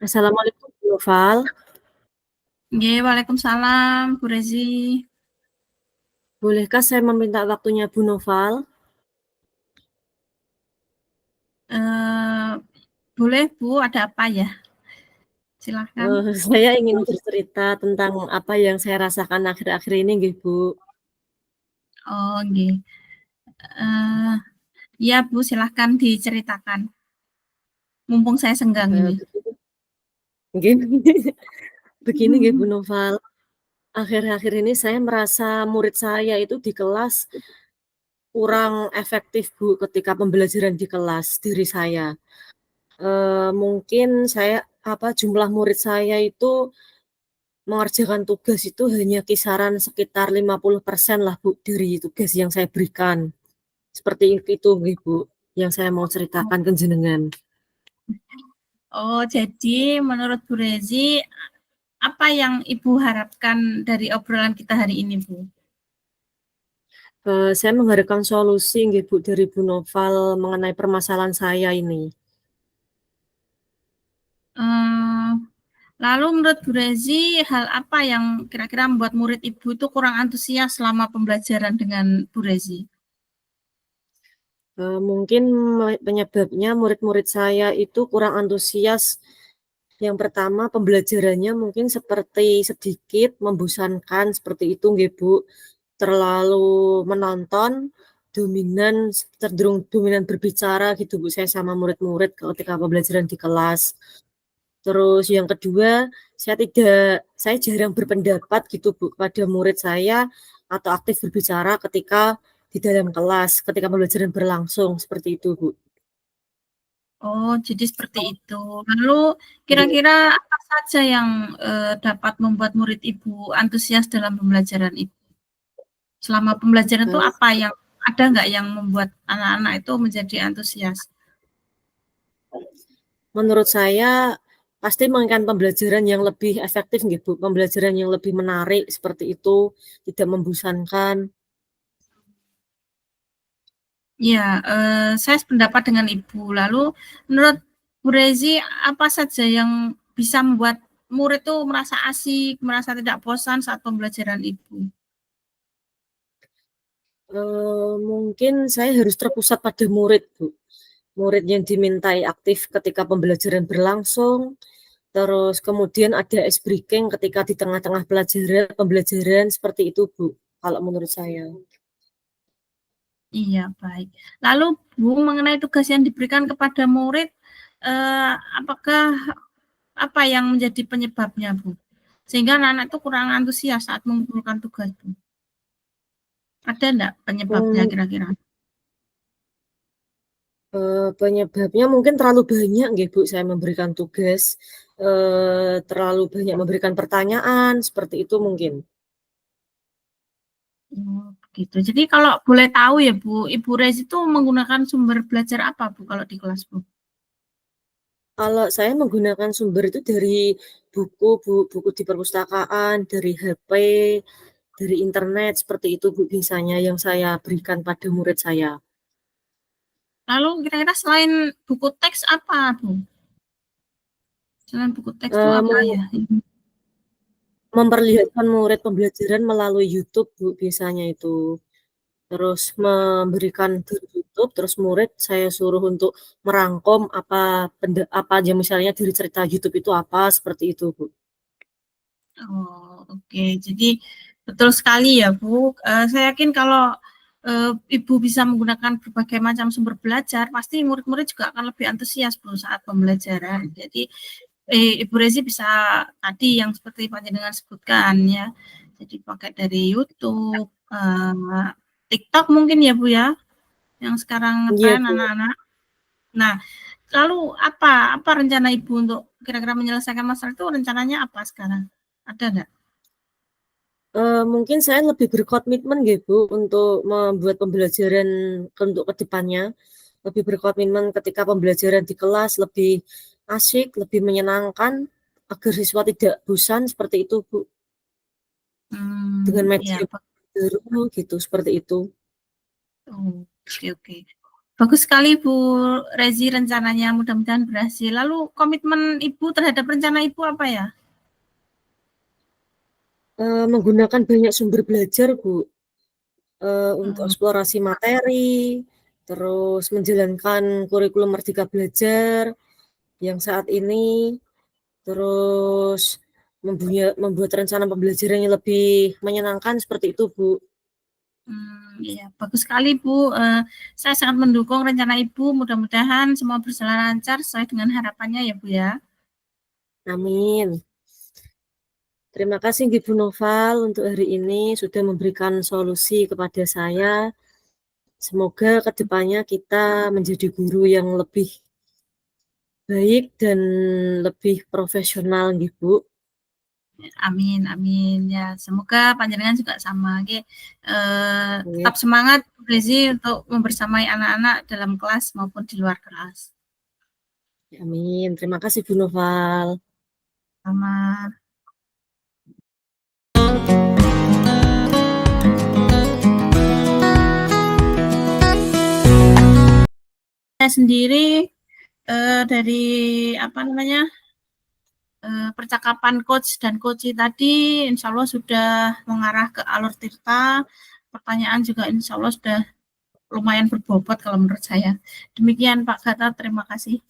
Assalamualaikum, Bu Noval. Nggih, waalaikumsalam, Bu Rezi. Bolehkah saya meminta waktunya Bu Noval? Eee, Boleh, Bu, ada apa ya? Silahkan. Saya ingin bercerita tentang apa yang saya rasakan akhir-akhir ini nggih, Bu. Oh, nggih. Eee, iya, Bu, silahkan diceritakan, mumpung saya senggang ini. Begini nggih, begini nggih, Bu Noval, akhir-akhir ini saya merasa murid saya itu di kelas kurang efektif, Bu, ketika pembelajaran di kelas dari saya. Mungkin saya jumlah murid saya itu mengerjakan tugas itu hanya kisaran sekitar 50% lah, Bu, dari tugas yang saya berikan. Seperti itu nggih, Bu, yang saya mau ceritakan ke jenengan. Oh, jadi menurut Bu Rezi, apa yang Ibu harapkan dari obrolan kita hari ini, Bu? Saya mengharapkan solusi nggih, Bu, dari Bu Noval mengenai permasalahan saya ini. Eee, Lalu menurut Bu Rezi, hal apa yang kira-kira membuat murid Ibu itu kurang antusias selama pembelajaran dengan Bu Rezi? Mungkin penyebabnya murid-murid saya itu kurang antusias. Yang pertama, pembelajarannya mungkin seperti sedikit membosankan, seperti itu nggih, Bu. Terlalu menonton, cenderung dominan berbicara gitu, Bu, saya sama murid-murid ketika pembelajaran di kelas. Terus yang kedua, saya jarang berpendapat gitu, Bu, pada murid saya atau aktif berbicara ketika di dalam kelas, ketika pembelajaran berlangsung, seperti itu, Bu. Oh, jadi seperti itu. Lalu Nggih, kira-kira apa saja yang, dapat membuat murid Ibu antusias dalam pembelajaran itu? Selama pembelajaran itu eee, apa yang ada nggak yang membuat anak-anak itu menjadi antusias? menurut saya pasti menginginkan pembelajaran yang lebih efektif nggih, Bu, pembelajaran yang lebih menarik seperti itu, tidak membosankan. Ya, saya sependapat dengan Ibu. Lalu menurut Bu Rezi, apa saja yang bisa membuat murid itu merasa asik, merasa tidak bosan saat pembelajaran Ibu? Mungkin saya harus terpusat pada murid, Bu. Murid yang dimintai aktif ketika pembelajaran berlangsung, terus kemudian ada ice breaking ketika di tengah-tengah pembelajaran seperti itu, Bu, kalau menurut saya. Iya, baik. Lalu Bu, mengenai tugas yang diberikan kepada murid, apakah apa yang menjadi penyebabnya, Bu? Sehingga anak-anak itu kurang antusias saat mengumpulkan tugas, Bu. Ada enggak penyebabnya Mmm, kira-kira? Penyebabnya mungkin terlalu banyak nggih, Bu, saya memberikan tugas, terlalu banyak memberikan pertanyaan, seperti itu mungkin. Oh, begitu. Jadi kalau boleh tahu ya, Bu, Ibu Rezi itu menggunakan sumber belajar apa, Bu, kalau di kelas, Bu? Kalau saya menggunakan sumber itu dari buku, Bu, buku di perpustakaan, dari HP, dari internet, seperti itu, Bu, biasanya yang saya berikan pada murid saya. Lalu kira-kira selain buku teks apa, Bu? Selain buku teks itu Eee, apa mem ya? Memperlihatkan murid pembelajaran melalui YouTube, Bu, biasanya itu. Terus memberikan dari YouTube, terus murid saya suruh untuk merangkum apa aja misalnya dari cerita YouTube itu apa, seperti itu, Bu. Oh, oke. Jadi betul sekali ya, Bu. Saya yakin kalau Ibu bisa menggunakan berbagai macam sumber belajar, pasti murid-murid juga akan lebih antusias, Bu, saat pembelajaran. Jadi Ibu Rezi bisa tadi yang seperti Panjenengan sebutkan ya. Jadi pakai dari YouTube, TikTok mungkin ya, Bu, ya, yang sekarang Iya, ngetren Bu. anak-anak. Nah, lalu apa rencana Ibu untuk kira-kira menyelesaikan masalah itu rencananya apa sekarang? Ada nggak? Mungkin saya lebih berkomitmen gitu untuk membuat pembelajaran untuk ke depannya, lebih berkomitmen ketika pembelajaran di kelas lebih asyik, lebih menyenangkan, agar siswa tidak bosan, seperti itu, Bu. Dengan Ya, media baru gitu, seperti itu. oke, oke. Bagus sekali Bu Rezi rencananya, mudah-mudahan berhasil. Lalu komitmen Ibu terhadap rencana Ibu apa ya? Menggunakan banyak sumber belajar, Bu, untuk eksplorasi materi, terus menjalankan kurikulum Merdeka Belajar yang saat ini, terus membuat rencana pembelajaran yang lebih menyenangkan seperti itu, Bu. Iya, bagus sekali Bu. Saya sangat mendukung rencana Ibu. Mudah-mudahan semua berjalan lancar sesuai dengan harapannya ya Bu ya. Amin. Terima kasih Ibu Noval untuk hari ini sudah memberikan solusi kepada saya. Semoga kedepannya kita menjadi guru yang lebih baik dan lebih profesional, Bu. Amin, amin ya. Semoga panjenengan juga sama. Oke, Ya. tetap semangat Bu Rezi untuk membersamai anak-anak dalam kelas maupun di luar kelas. Amin. Terima kasih Bu Noval. Sama. Saya sendiri dari apa namanya percakapan coach dan coach tadi, insya Allah sudah mengarah ke alur tirta. Pertanyaan juga insya Allah sudah lumayan berbobot kalau menurut saya. Demikian Pak Gata, terima kasih.